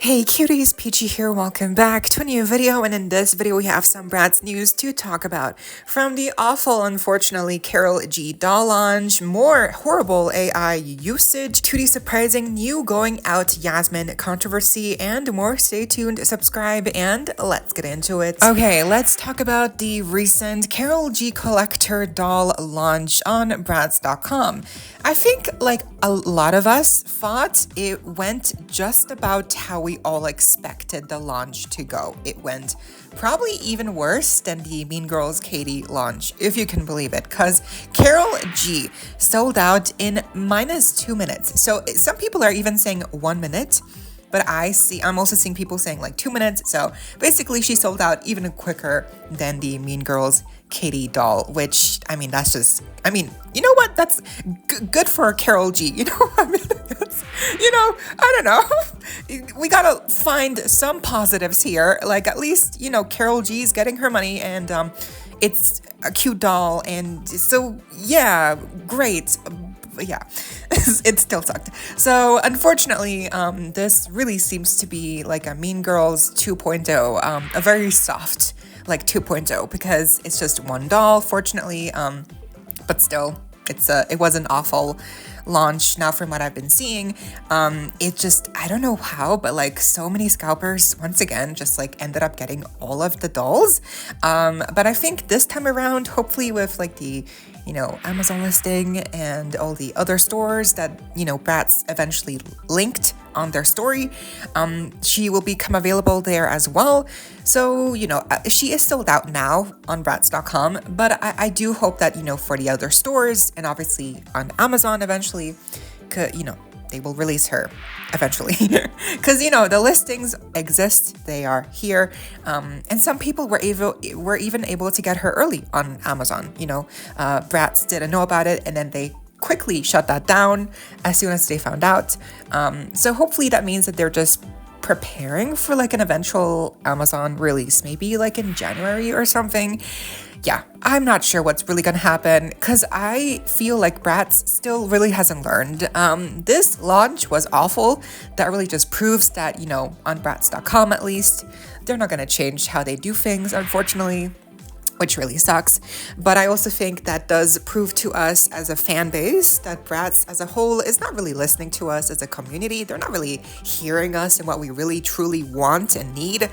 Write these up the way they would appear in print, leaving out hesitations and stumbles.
Hey cuties, PeachY here, welcome back to a new video, and in this video we have some Bratz news to talk about. From the awful, unfortunately, Karol G doll launch, more horrible AI usage, to the surprising new going out Yasmin controversy, and more. Stay tuned, subscribe, and let's get into it. Okay, let's talk about the recent Karol G collector doll launch on Bratz.com. I think like a lot of us thought it went just about how we all expected the launch to go. It went probably even worse than the Mean Girls Katie launch, if you can believe it, because Karol G sold out in -2 minutes. So some people are even saying 1 minute, but I'm also seeing people saying like 2 minutes. So basically she sold out even quicker than the Mean Girls Katie doll, which, I mean, that's just, I mean, you know what? That's good for Karol G. You know, I mean, I don't know. We gotta find some positives here. Like, at least, Karol G is getting her money, and it's a cute doll, and so, yeah, great. Yeah, it still sucked. So unfortunately, this really seems to be like a Mean Girls 2.0, a very soft like 2.0, because it's just one doll, fortunately, but still, it was an awful launch. Now, from what I've been seeing, it just, I don't know how, but like so many scalpers once again just like ended up getting all of the dolls. But I think this time around, hopefully with like the Amazon listing and all the other stores that Bratz eventually linked on their story, she will become available there as well. So she is sold out now on Bratz.com, but I do hope that for the other stores and obviously on Amazon eventually, they will release her eventually, because the listings exist, they are here, and some people were even able to get her early on Amazon. Bratz didn't know about it, and then they quickly shut that down as soon as they found out. So hopefully that means that they're just preparing for like an eventual Amazon release, maybe like in January or something. Yeah, I'm not sure what's really gonna happen, because I feel like Bratz still really hasn't learned. This launch was awful. That really just proves that, on Bratz.com at least, they're not gonna change how they do things, unfortunately, which really sucks. But I also think that does prove to us as a fan base that Bratz as a whole is not really listening to us as a community. They're not really hearing us and what we really truly want and need.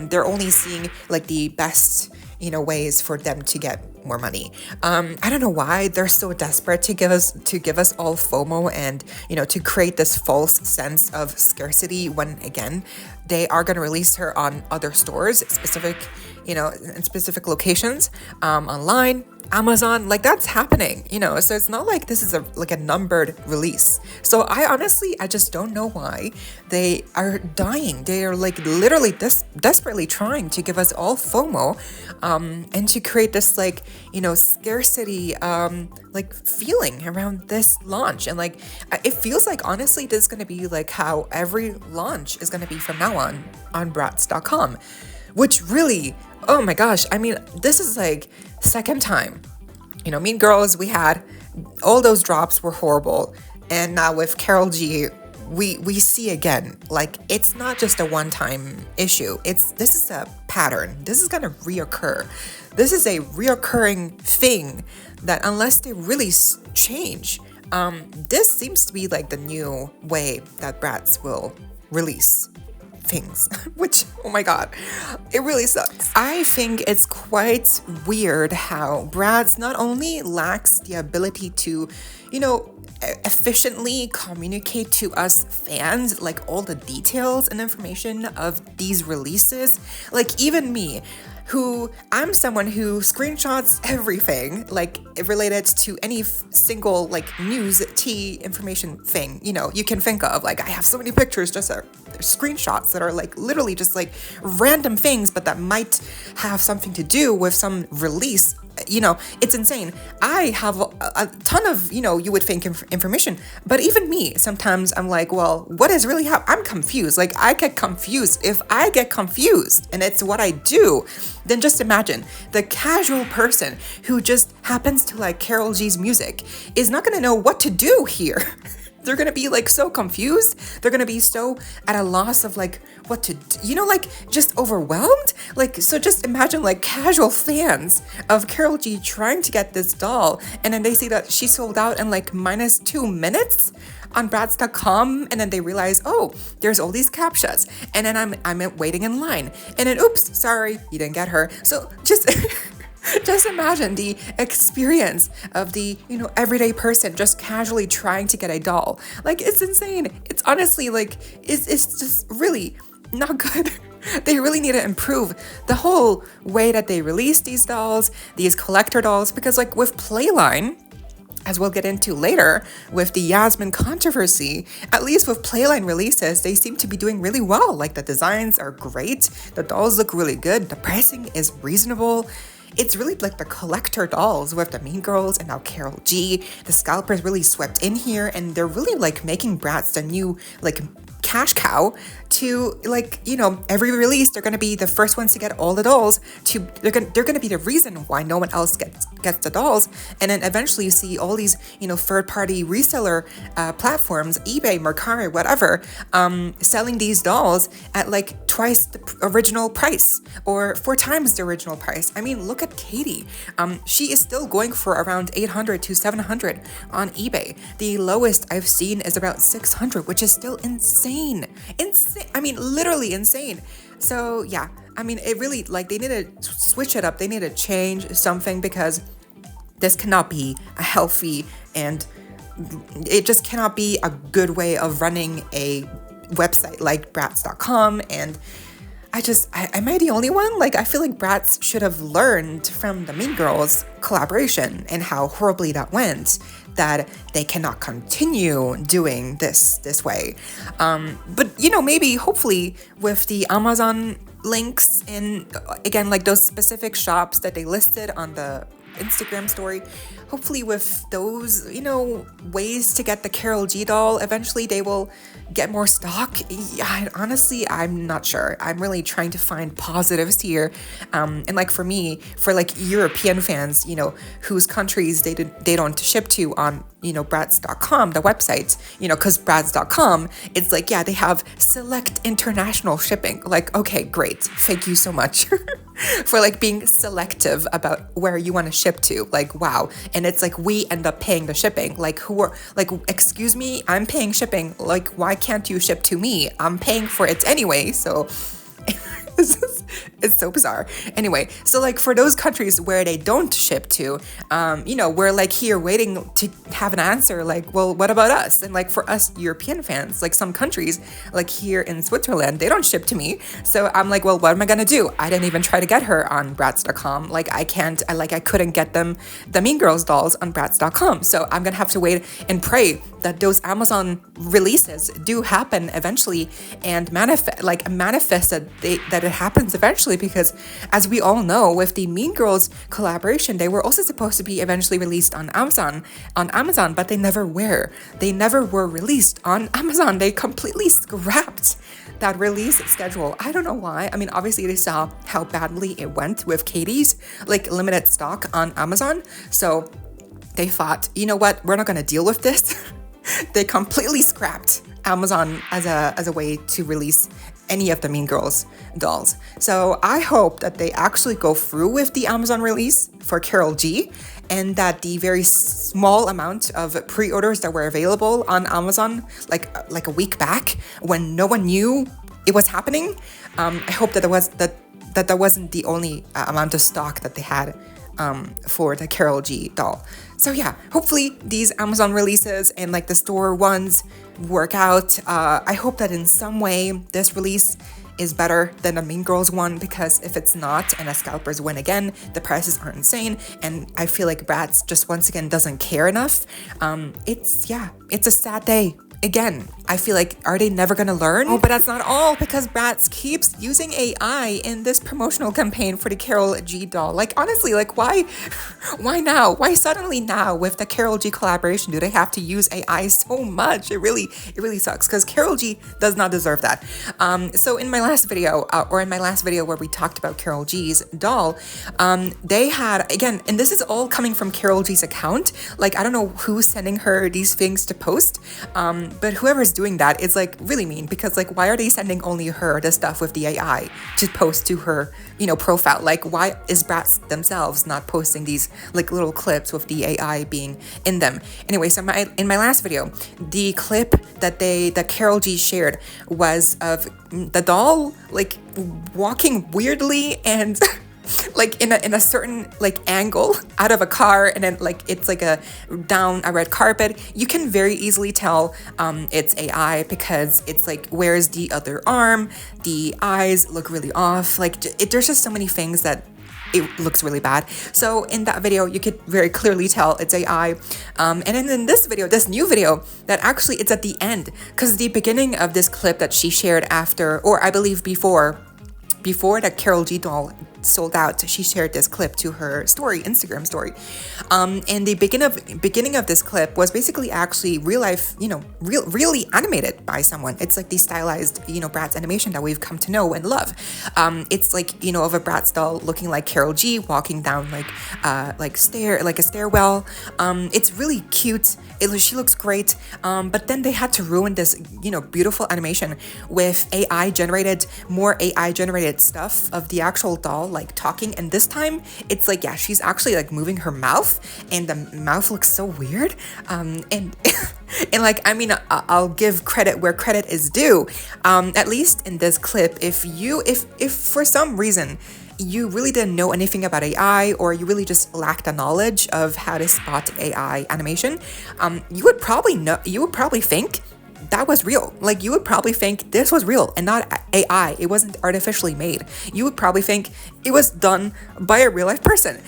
They're only seeing like the best ways for them to get more money. I don't know why they're so desperate to give us all FOMO and to create this false sense of scarcity, when again they are going to release her on other stores, in specific locations, online, Amazon, like that's happening, so it's not like this is a numbered release. So I just don't know why they are dying. They are like literally desperately trying to give us all FOMO, and to create this like, scarcity, like feeling around this launch. And like, it feels like honestly, this is going to be like how every launch is going to be from now on Bratz.com, which really, oh my gosh, I mean, this is like second time. Mean Girls, we had all those drops were horrible, and now with Karol G, we see again, like it's not just a one-time issue. This is a pattern. This is gonna reoccur. This is a reoccurring thing that unless they really change, this seems to be like the new way that Bratz will release things, which, oh my god, it really sucks. I think it's quite weird how Bratz not only lacks the ability to, efficiently communicate to us fans like all the details and information of these releases. Like even me, who I'm someone who screenshots everything like related to any single like news, tea, information thing, you can think of. Like I have so many pictures, just screenshots that are like literally just like random things, but that might have something to do with some release. It's insane. I have a ton of, you would think information, but even me, sometimes I'm like, well, what is really I'm confused. Like I get confused. If I get confused and it's what I do, then just imagine the casual person who just happens to like Karol G's music is not going to know what to do here. they're gonna be like so confused. They're gonna be so at a loss of like what to do, like just overwhelmed. Like, so just imagine like casual fans of Karol G trying to get this doll, and then they see that she sold out in like minus 2 minutes on Bratz.com, and then they realize, oh, there's all these captchas, and then I'm waiting in line, and then oops, sorry, you didn't get her. So just just imagine the experience of the, everyday person just casually trying to get a doll. Like, it's insane. It's honestly like, it's just really not good. They really need to improve the whole way that they release these dolls, these collector dolls, because like with Playline, as we'll get into later with the Yasmin controversy, at least with Playline releases, they seem to be doing really well. Like, the designs are great, the dolls look really good, the pricing is reasonable. It's really like the collector dolls with the Mean Girls and now Karol G. The scalpers really swept in here, and they're really like making Bratz the new like cash cow to like, every release they're gonna be the first ones to get all the dolls. They're gonna be the reason why no one else gets the dolls. And then eventually you see all these third-party reseller platforms, eBay, Mercari, whatever, selling these dolls at like twice the original price or 4 times the original price. I mean, look at Katie. She is still going for around 800 to 700 on eBay. The lowest I've seen is about 600, which is still insane. I mean, literally insane. So yeah, I mean, it really, like, they need to switch it up. They need to change something, because this cannot be a healthy, and it just cannot be a good way of running a website like Bratz.com. And am I the only one? Like, I feel like Bratz should have learned from the Mean Girls collaboration and how horribly that went, that they cannot continue doing this way. But, maybe, hopefully, with the Amazon links and, again, like those specific shops that they listed on the Instagram story, hopefully with those, ways to get the Karol G doll, eventually they will get more stock. Honestly, I'm not sure. I'm really trying to find positives here. And like for me, for like European fans, whose countries they don't ship to on, Bratz.com, the website, because Bratz.com, it's like, yeah, they have select international shipping. Like, okay, great. Thank you so much for like being selective about where you want to ship to. Like, wow. And it's like, we end up paying the shipping. Like, excuse me, I'm paying shipping. Like, why can't you ship to me? I'm paying for it anyway. So it's so bizarre. Anyway, so like for those countries where they don't ship to, we're like here waiting to have an answer. Like, well, what about us? And like for us European fans, like some countries, like here in Switzerland, they don't ship to me. So I'm like, well, what am I gonna do? I didn't even try to get her on Bratz.com. Like, I couldn't get the Mean Girls dolls on Bratz.com. So I'm gonna have to wait and pray that those Amazon releases do happen eventually, and manifest that it happens eventually, because as we all know, with the Mean Girls collaboration, they were also supposed to be eventually released on Amazon, but they never were. They never were released on Amazon. They completely scrapped that release schedule. I don't know why. I mean, obviously they saw how badly it went with Katie's like limited stock on Amazon. So they thought, you know what, we're not gonna deal with this. They completely scrapped Amazon as a way to release any of the Mean Girls dolls. So I hope that they actually go through with the Amazon release for Karol G, and that the very small amount of pre-orders that were available on Amazon like a week back when no one knew it was happening, I hope that that wasn't the only amount of stock that they had for the Karol G doll. So yeah, hopefully these Amazon releases and like the store ones work out. I hope that in some way this release is better than the Mean Girls one, because if it's not and the scalpers win again, the prices are insane, and I feel like Bratz just once again doesn't care enough. It's a sad day. again, I feel like, are they never gonna learn? Oh, but that's not all, because Bratz keeps using AI in this promotional campaign for the Karol G doll. Like, honestly, like, why now? Why suddenly now with the Karol G collaboration do they have to use AI so much? It really sucks, because Karol G does not deserve that. So in my last video, where we talked about Karol G's doll, they had, again, and this is all coming from Karol G's account. Like, I don't know who's sending her these things to post, but whoever's doing that is like really mean, because like, why are they sending only her the stuff with the AI to post to her, you know, profile? Like, why is Bratz themselves not posting these like little clips with the AI being in them? Anyway, so in my last video, the clip that Karol G shared was of the doll like walking weirdly and like in a certain like angle out of a car, and then like it's like down a red carpet. You can very easily tell it's AI, because it's like, where's the other arm? The eyes look really off. Like, there's just so many things that it looks really bad. So in that video, you could very clearly tell it's AI. And then in this video, this new video, that actually it's at the end, because the beginning of this clip that she shared after, or I believe before that Karol G doll sold out, she shared this clip to her Instagram story. And the beginning of this clip was basically actually real life, you know, really animated by someone. It's like the stylized, you know, Bratz animation that we've come to know and love. It's like, you know, of a Bratz doll looking like Karol G walking down like a stairwell. It's really cute. She looks great. But then they had to ruin this, you know, beautiful animation with more AI generated stuff of the actual doll like talking. And this time it's like, yeah, she's actually like moving her mouth, and the mouth looks so weird. And and like, I mean, I'll give credit where credit is due. At least in this clip, if for some reason you really didn't know anything about AI, or you really just lacked the knowledge of how to spot AI animation, you would probably think that was real. Like, you would probably think this was real and not AI. It wasn't artificially made. You would probably think it was done by a real life person.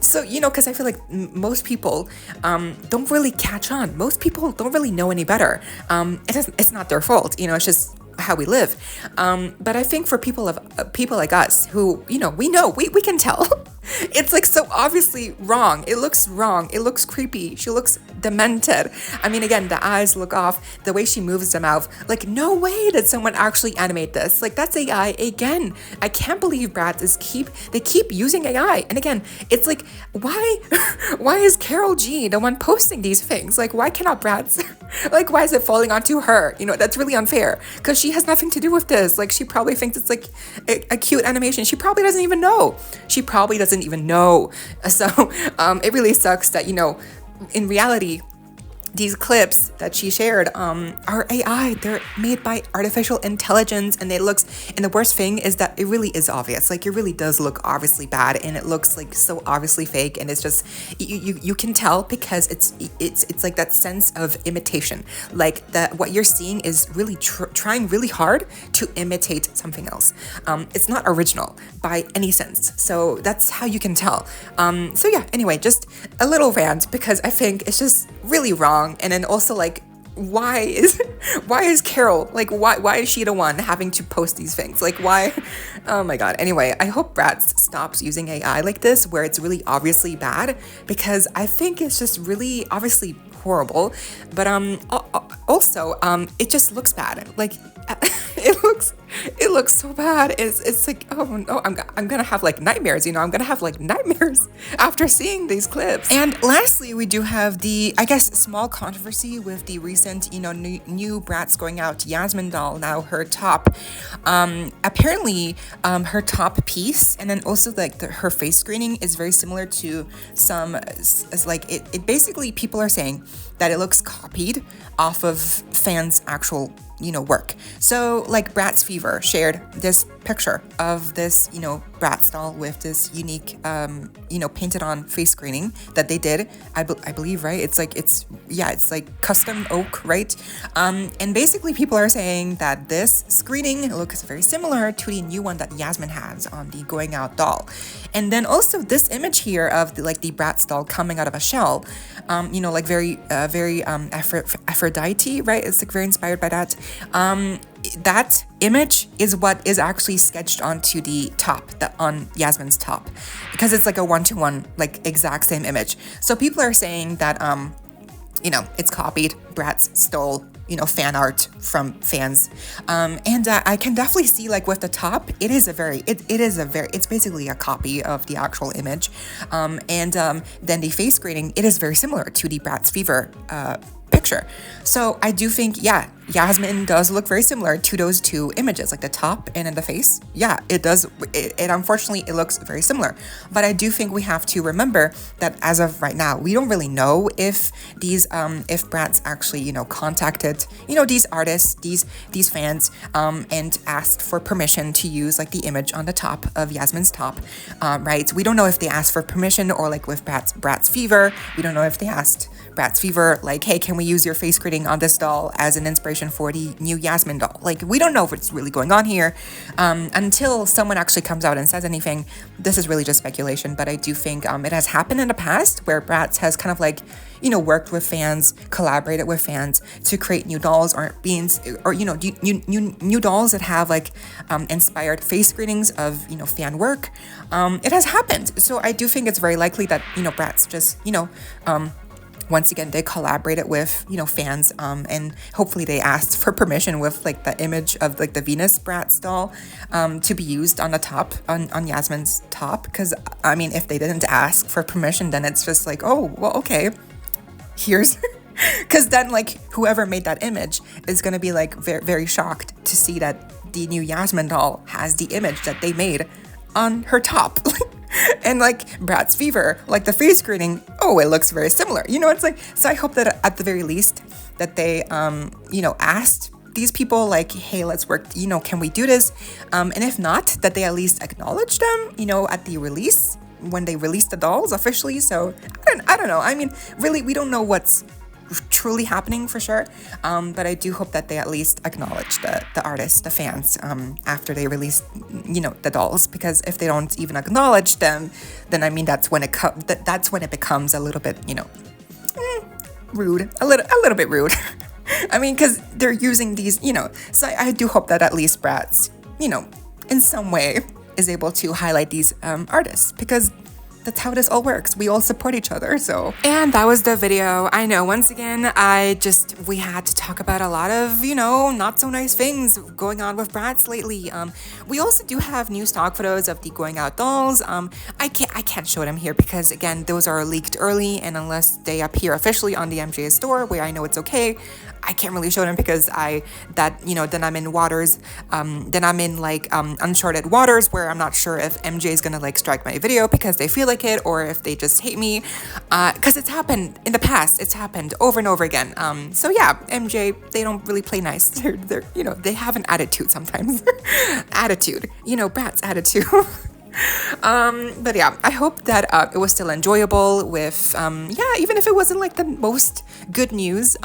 So, you know, because I feel like most people don't really catch on. Most people don't really know any better. It's not their fault. You know, it's just how we live. But I think for people like us who, you know, we can tell. It's like so obviously wrong. It looks wrong. It looks creepy. She looks demented. I mean, again, the eyes look off, the way she moves the mouth. Like, no way did someone actually animate this. Like, that's AI again. I can't believe Bratz keep using AI. And again, it's like, why is Karol G the one posting these things? Like, why cannot Bratz? Like, why is it falling onto her? You know, that's really unfair, because she has nothing to do with this. Like, she probably thinks it's like a cute animation. She probably doesn't even know. So it really sucks that, you know, in reality, these clips that she shared are AI. They're made by artificial intelligence, and and the worst thing is that it really is obvious. Like, it really does look obviously bad, and it looks like so obviously fake, and it's just you can tell, because it's like that sense of imitation. Like, that what you're seeing is really trying really hard to imitate something else. It's not original by any sense. So that's how you can tell. So yeah, anyway, just a little rant, because I think it's just really wrong. And then also, like, why is Karol, like, why is she the one having to post these things? Like, why? Oh my god. Anyway, I hope Bratz stops using AI like this, where it's really obviously bad, because I think it's just really obviously horrible. But also it just looks bad. Like, it looks so bad. It's like, oh no, I'm gonna have like nightmares, you know. I'm gonna have like nightmares after seeing these clips. And lastly, we do have the, I guess, small controversy with the recent, you know, new Bratz going out Yasmin doll. Now her top, apparently her top piece, and then also like her face screening is very similar to some, like it basically, people are saying that it looks copied off of fans' actual, you know, work. So like Bratz Fever shared this picture of this, Bratz doll with this unique, painted on face screening that they did. I believe, right? It's like custom oak, right? And basically people are saying that this screening looks very similar to the new one that Yasmin has on the Going Out doll. And then also this image here of the Bratz doll coming out of a shell, like very Aphrodite, right? It's like very inspired by that. That image is what is actually sketched onto the top, on Yasmin's top, because it's like a one-to-one, like exact same image. So people are saying that, it's copied. Bratz stole, fan art from fans. And I can definitely see, like, with the top, it's basically a copy of the actual image. And then the face screening, it is very similar to the Bratz Fever picture. So I do think, Yasmin does look very similar to those two images, like the top and in the face. Yeah, it does. It unfortunately, it looks very similar. But I do think we have to remember that as of right now, we don't really know if if Bratz actually, contacted, these artists, these fans, and asked for permission to use like the image on the top of Yasmin's top, right? We don't know if they asked for permission, or like with Bratz Fever, we don't know if they asked Bratz Fever, like, hey, can we use your face screening on this doll as an inspiration for the new Yasmin doll? Like, we don't know what's really going on here. Until someone actually comes out and says anything, this is really just speculation. But I do think it has happened in the past where Bratz has kind of like, worked with fans, collaborated with fans to create new dolls, or new dolls that have like inspired face screenings of fan work. It has happened. So I do think it's very likely that Bratz just once again, they collaborated with, fans, and hopefully they asked for permission with like the image of like the Venus Bratz doll to be used on the top, on Yasmin's top. Because I mean, if they didn't ask for permission, then it's just like, oh, well, okay, here's because then like whoever made that image is going to be like very, very shocked to see that the new Yasmin doll has the image that they made on her top. And like Bratz Fever, like the face screening, it looks very similar. It's like, so I hope that at the very least that they, asked these people like, hey, let's work, can we do this? And if not, that they at least acknowledge them, at the release, when they release the dolls officially. So I don't know. I mean, really, we don't know what's truly happening for sure, but I do hope that they at least acknowledge the artists, the fans, after they release the dolls, because if they don't even acknowledge them, then I mean that's when it becomes a little bit rude, a little bit rude. I mean, because they're using these, so I do hope that at least Bratz in some way is able to highlight these artists, because that's how this all works. We all support each other, so. And that was the video. I know, once again, we had to talk about a lot of, not so nice things going on with Bratz lately. We also do have new stock photos of the Going Out dolls. I can't show them here because, again, those are leaked early, and unless they appear officially on the MJ store, where I know it's okay, I can't really show them because then I'm in waters, then I'm in like uncharted waters where I'm not sure if MJ is gonna like strike my video because they feel like it, or if they just hate me, because it's happened in the past. It's happened over and over again. So yeah, MJ, they don't really play nice. They're they have an attitude sometimes. Attitude, Bratz attitude. But yeah, I hope that it was still enjoyable with even if it wasn't like the most good news.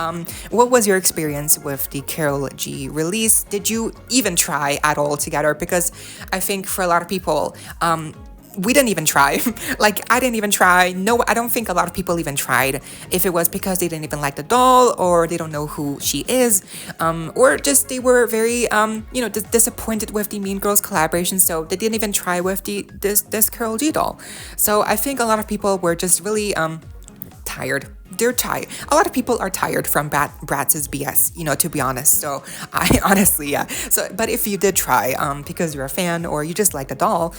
What was your experience with the Karol G release? Did you even try at all to get her? Because I think for a lot of people, we didn't even try. Like, I didn't even try. No, I don't think a lot of people even tried. If it was because they didn't even like the doll, or they don't know who she is, or just they were very, disappointed with the Mean Girls collaboration, so they didn't even try with this Karol G doll. So I think a lot of people were just really tired. They're tired. A lot of people are tired from Bratz's BS, to be honest. So I honestly, yeah. So, but if you did try, because you're a fan or you just like the doll,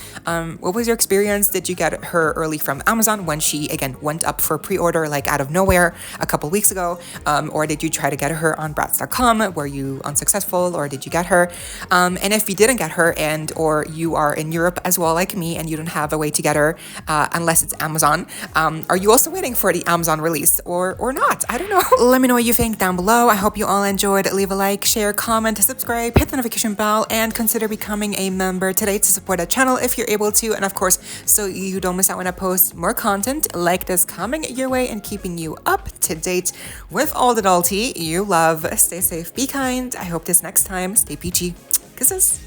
what was your experience? Did you get her early from Amazon when she, again, went up for pre-order, like out of nowhere a couple weeks ago? Or did you try to get her on Bratz.com? Were you unsuccessful, or did you get her? And if you didn't get her, or you are in Europe as well, like me, and you don't have a way to get her, unless it's Amazon, are you also waiting for the Amazon release? nice or not. I don't know. Let me know what you think down below. I hope you all enjoyed. Leave a like, share, comment, subscribe, hit the notification bell, and consider becoming a member today to support the channel if you're able to. And of course, so you don't miss out when I post more content like this coming your way and keeping you up to date with all the doll tea you love. Stay safe, be kind. I hope this next time. Stay peachy. Kisses.